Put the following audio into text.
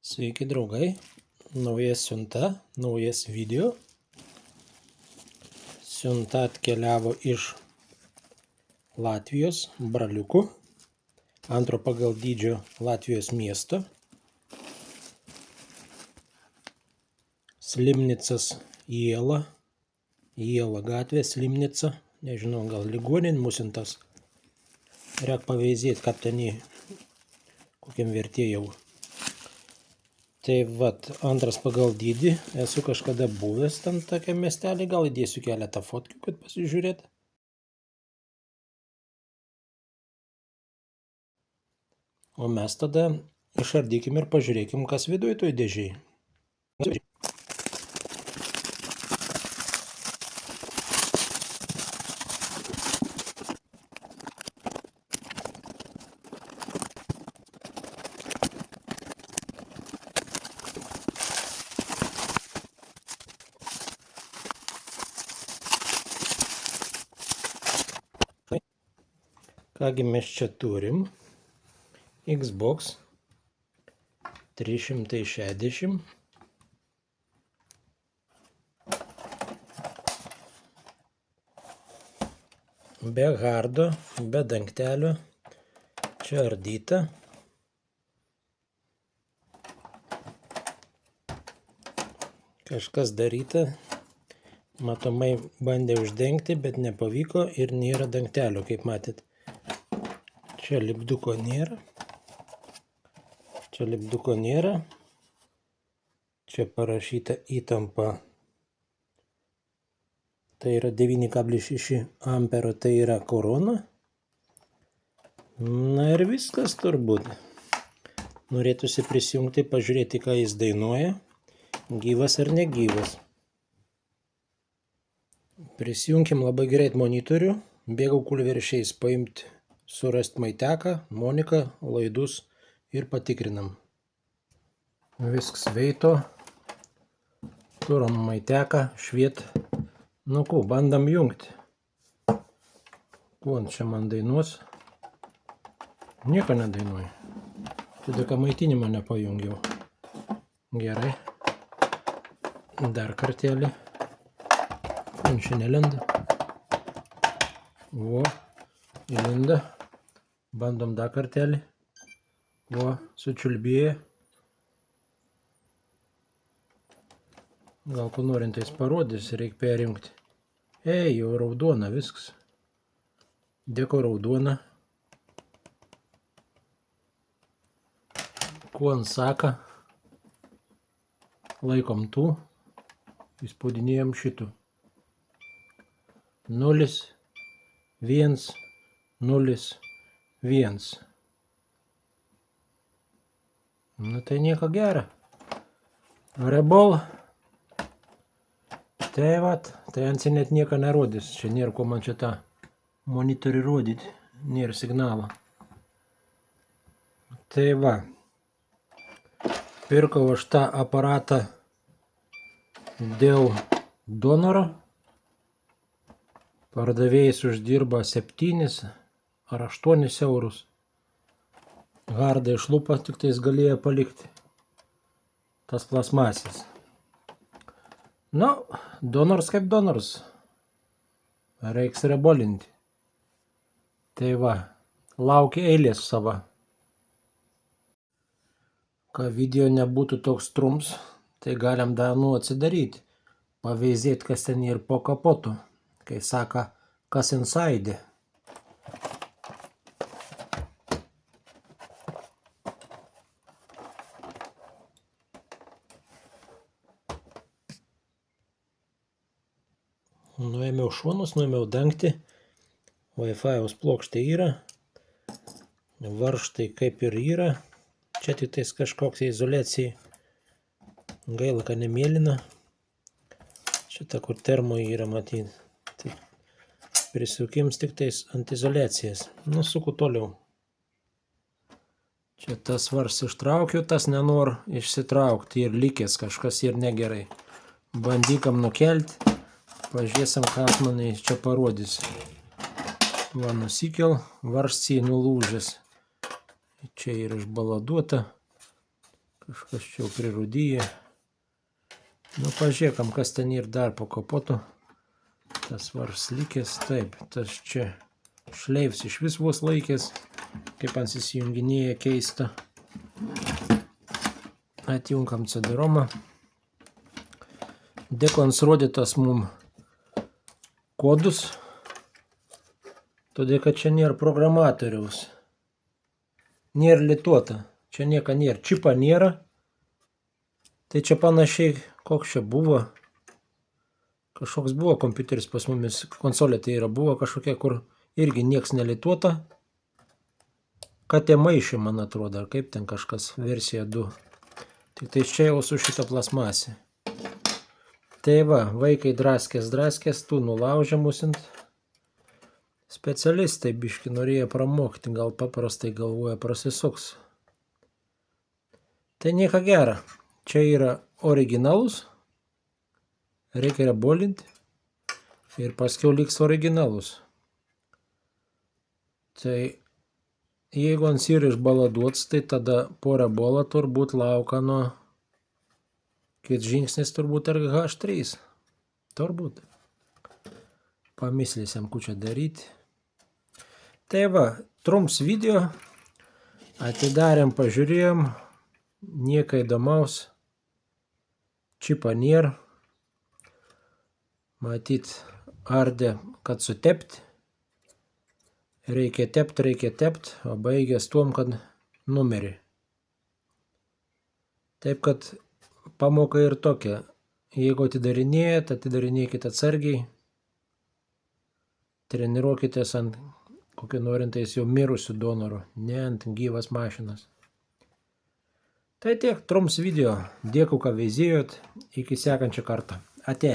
Sveiki draugai, nauja siunta, naujas video. Siunta atkeliavo iš Latvijos, Braliukų, antro pagal dydžio Latvijos miesto. Slimnicas iela gatvė, Slimnica, nežinau, gal ligonin musintas. Reik paveizėti, kaip ten į kokiam vertėjau. Tai vat, antras pagal dydį, esu kažkada buvęs ten tokiam miestelį, gal įdėsiu keletą fotkių, kad pasižiūrėt. O mes tada išardykim ir pažiūrėkim, kas viduj toj dėžiai. Kągi mes čia turim? Xbox 360. Be hardo, be dangtelio. Čia ardyta. Kažkas daryta. Matomai bandė uždengti, bet nepavyko ir nėra dangtelio, kaip matėt. Čia lipduko nėra. Čia parašyta įtampa. Tai yra 9,6 ampero, tai yra korona. Na ir viskas turbūt. Norėtųsi prisijungti, pažiūrėti, ką jis dainuoja. Gyvas ar negyvas. Prisijunkim labai greit monitorių. Bėgau kulveršiais paimti, surasti Maiteką, Moniką, laidus ir patikrinam. Viskas veito. Turim Maiteką, šviet. Nu ko, bandam jungti. Kuo čia man dainuos? Nieko nedainuoja. Tada ką maitinimą nepajungiau. Gerai. Dar kartelį. Čia nelenda. O, įlenda. Bandom dar kartelį. O, sučiulbėja. Gal ko norintais parodys, reikia perjungti. Ei, jau raudona viskas. Deko raudona. Kuo saka. Laikom tų. Įspaudinėjom šitų. 0, 1, 0, 1. Nu tai nieko gero. Rebol. Tai vat, tai ant net nieko nerodys. Čia nėra ko man čia tą monitorių rodyti. Nėra signalo. Tai va. Pirkau aš tą aparatą dėl donoro. Pardavėjas uždirba 7 ar 8 eurus. Hardą išlupa, tik tais galėjo palikti. Tas plasmasis. Nu, donors kaip donors. Reiks rebolinti. Tai va, laukia eilės sava. Kad video nebūtų toks trumps, tai galim dar atsidaryti. Paveizėti, kas ten ir po kapotu. Kai saka, kas inside. Nuėmiau šonus, nuėmiau dangtį. Wi-Fi'aus plokštė yra. Varžtai kaip ir yra. Čia tik tais kažkoks izoliacija. Gaila, kad nemėlyna. Šitą, kur termo yra matyti. Tai prisukims tik tais ant izoliacijas. Nusuku toliau. Čia tas vars ištraukiu, tas nenor išsitraukti ir likęs kažkas ir negerai. Bandykam nukelti. Pažiūrėsim, ką manai čia parodys. Va, nusikel, varsčiai nulūžęs. Čia yra išbaladuota. Kažkas čia jau prirūdyja. Nu, pažiūrėkam, kas ten ir dar po kapotu. Tas varslikės, taip, tas čia šleivs iš vis vos laikės, kaip ant įsijunginėja keista. Atjunkam CD-romą. Dekonstruodytas mum kodus, todėl kad čia nėra programatoriaus. Nėra lituota, čia nieko nėra, čipa nėra. Tai čia panašiai, koks čia buvo. Kažkoks buvo kompiuteris pas mumis, konsolė tai yra buvo kažkokia, kur irgi nieks nelituota. Katė maišė, man atrodo, ar kaip ten kažkas, versija 2. Tik tai čia jau su šita plasmasė. Tai va, vaikai draskės, tų nulaužiamusint. Specialistai biški norėjo pramokti, gal paprastai galvoja prasisuks. Tai nieko gera. Čia yra originalus. Reikia rebolinti. Ir paskiau liks originalus. Tai jeigu ant yra išbaladuots, tai tada po rebolo turbūt lauka nuo kits žingsnis turbūt RH3. Turbūt. Pamyslysiam, ku čia daryti. Tai va, trumps video. Atidarėm, pažiūrėjom. Nieko įdomaus. Čipa nėra. Matyt, ardė, kad sutepti. Reikia tept, o baigęs tuom, kad numerį. Taip, kad pamoka ir tokia. Jeigu atidarinėjat, atidarinėkit atsargiai. Treniruokitės ant kokio norintais jau mirusių donorų, ne ant gyvas mašinas. Tai tiek, trumps video. Dėkui, ką veizėjot. Iki sekančio karto. Ate.